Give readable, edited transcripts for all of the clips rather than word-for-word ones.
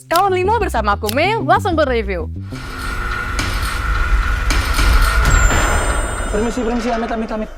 Sekawan 5 bersama aku Mei, langsung berreview. Permisi, amit.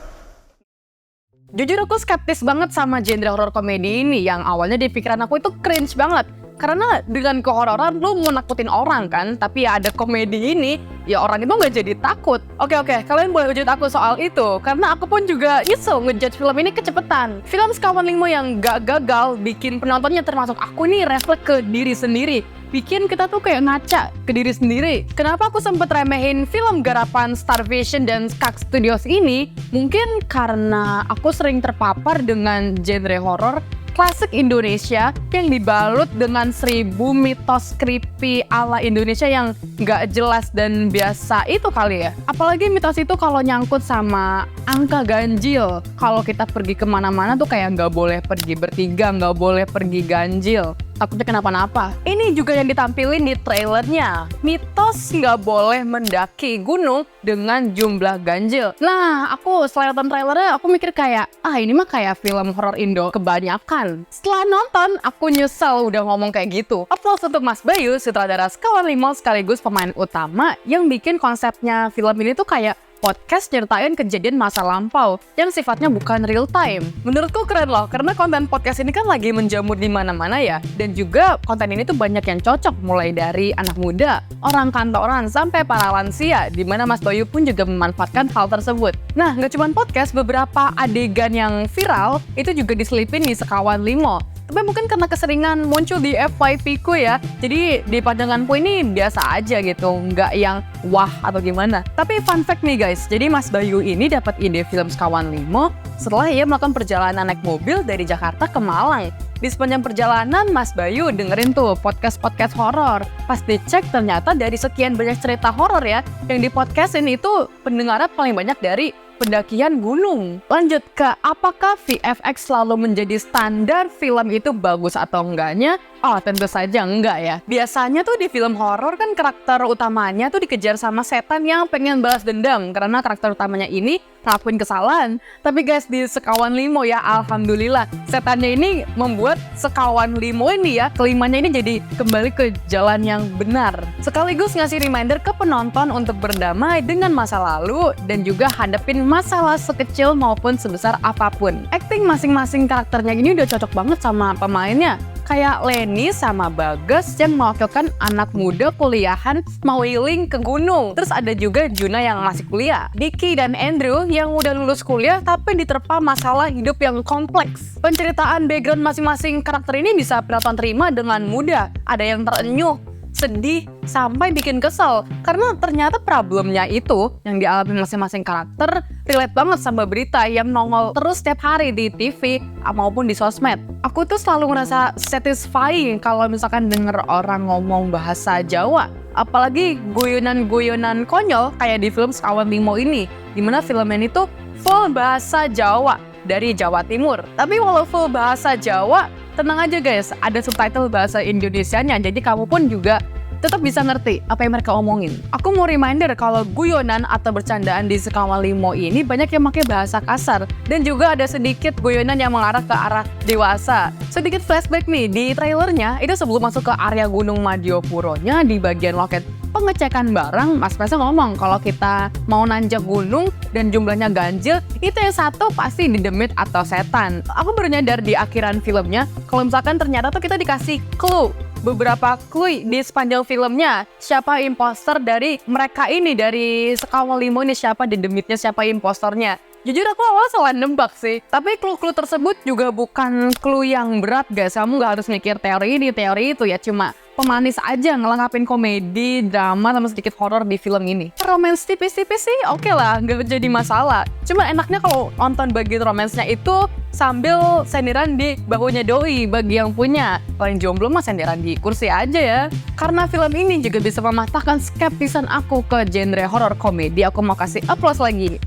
Jujur aku skeptis banget sama genre horor komedi ini yang awalnya di pikiran aku itu cringe banget. Karena dengan kehororan lu mau nakutin orang kan, tapi ya ada komedi ini, ya orang itu nggak jadi takut. Oke, kalian boleh hujat aku soal itu, karena aku pun juga nyesel ngejudge film ini kecepetan. Film Sekawan 5 yang gak gagal bikin penontonnya termasuk aku nih refleks ke diri sendiri. Bikin kita tuh kayak ngaca ke diri sendiri. Kenapa aku sempet remehin film garapan Starvation dan Skak Studios ini? Mungkin karena aku sering terpapar dengan genre horor klasik Indonesia yang dibalut dengan 1000 mitos creepy ala Indonesia yang gak jelas dan biasa itu kali ya. Apalagi mitos itu kalau nyangkut sama angka ganjil. Kalau kita pergi kemana-mana tuh kayak gak boleh pergi bertiga, gak boleh pergi ganjil. Takutnya kenapa-napa. Ini juga yang ditampilin di trailernya. Mitos nggak boleh mendaki gunung dengan jumlah ganjil. Nah, aku setelah nonton trailernya, aku mikir kayak, ini mah kayak film horor Indo kebanyakan. Setelah nonton, aku nyesel udah ngomong kayak gitu. Applause untuk Mas Bayu, sutradara Sekawan 5 sekaligus pemain utama yang bikin konsepnya film ini tuh kayak podcast nyeritain kejadian masa lampau yang sifatnya bukan real time. Menurutku keren loh, karena konten podcast ini kan lagi menjamur di mana-mana ya. Dan juga konten ini tuh banyak yang cocok, mulai dari anak muda, orang kantoran, sampai para lansia, di mana Mas Bayu pun juga memanfaatkan hal tersebut. Nah, nggak cuma podcast, beberapa adegan yang viral itu juga diselipin di Sekawan 5. Tapi mungkin karena keseringan muncul di FYP ku ya, jadi di pandanganku ini biasa aja gitu, nggak yang wah atau gimana. Tapi fun fact nih guys, jadi Mas Bayu ini dapat ide film Sekawan 5 setelah ia melakukan perjalanan naik mobil dari Jakarta ke Malang. Di sepanjang perjalanan, Mas Bayu dengerin tuh podcast horor. Pas dicek ternyata dari sekian banyak cerita horor ya, yang di podcastin itu pendengarnya paling banyak dari pendakian gunung. Lanjut ke apakah VFX selalu menjadi standar film itu bagus atau enggaknya? Tentu saja enggak ya. Biasanya tuh di film horor kan karakter utamanya tuh dikejar sama setan yang pengen balas dendam karena karakter utamanya ini ngelakuin kesalahan. Tapi guys, di Sekawan 5 ya, alhamdulillah setannya ini membuat Sekawan 5 ini ya, kelimanya ini jadi kembali ke jalan yang benar. Sekaligus ngasih reminder ke penonton untuk berdamai dengan masa lalu dan juga hadapin masalah sekecil maupun sebesar apapun. Acting masing-masing karakternya ini udah cocok banget sama pemainnya. Kayak Leni sama Bagas yang mewakilkan anak muda kuliahan mau healing ke gunung. Terus ada juga Juna yang masih kuliah. Diki dan Andrew yang udah lulus kuliah tapi diterpa masalah hidup yang kompleks. Penceritaan background masing-masing karakter ini bisa penonton terima dengan mudah. Ada yang terenyuh, sedih, sampai bikin kesel. Karena ternyata problemnya itu yang dialami masing-masing karakter relate banget sama berita yang nongol terus setiap hari di TV maupun di sosmed. Aku tuh selalu ngerasa satisfying kalau misalkan denger orang ngomong bahasa Jawa. Apalagi guyonan-guyonan konyol kayak di film Sekawan 5 ini. Dimana film ini tuh full bahasa Jawa dari Jawa Timur. Tapi walau full bahasa Jawa, tenang aja guys, ada subtitle bahasa Indonesianya, jadi kamu pun juga tetap bisa ngerti apa yang mereka omongin. Aku mau reminder kalau guyonan atau bercandaan di Sekawan 5 ini banyak yang pakai bahasa kasar dan juga ada sedikit guyonan yang mengarah ke arah dewasa. Sedikit flashback nih, di trailernya itu sebelum masuk ke area Gunung Madyopuronya di bagian loket pengecekan barang, Mas Presa ngomong kalau kita mau nanjak gunung dan jumlahnya ganjil, itu yang satu pasti didemit atau setan. Aku baru nyadar di akhiran filmnya kalau misalkan ternyata tuh kita dikasih clue, beberapa clue di sepanjang filmnya. Siapa imposter dari mereka ini, dari Sekawan 5 ini, siapa didemitnya, siapa imposternya. Jujur aku awal salah nembak sih, tapi clue-clue tersebut juga bukan clue yang berat guys. Kamu gak harus mikir teori ini, teori itu ya, cuma pemanis aja ngelengkapin komedi, drama, sama sedikit horor di film ini. Romance tipis-tipis sih oke lah, gak jadi masalah. Cuma enaknya kalau nonton bagian romansnya itu sambil senderan di bahunya doi bagi yang punya. Kalau yang jomblo mah senderan di kursi aja ya. Karena film ini juga bisa mematahkan skeptisan aku ke genre horor komedi, aku mau kasih applause lagi.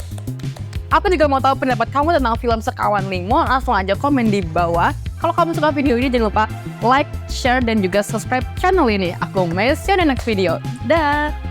Aku juga mau tahu pendapat kamu tentang film Sekawan 5, langsung aja komen di bawah. Kalau kamu suka video ini jangan lupa like, share, dan juga subscribe channel ini. Aku Mei, see you in the next video. Dah!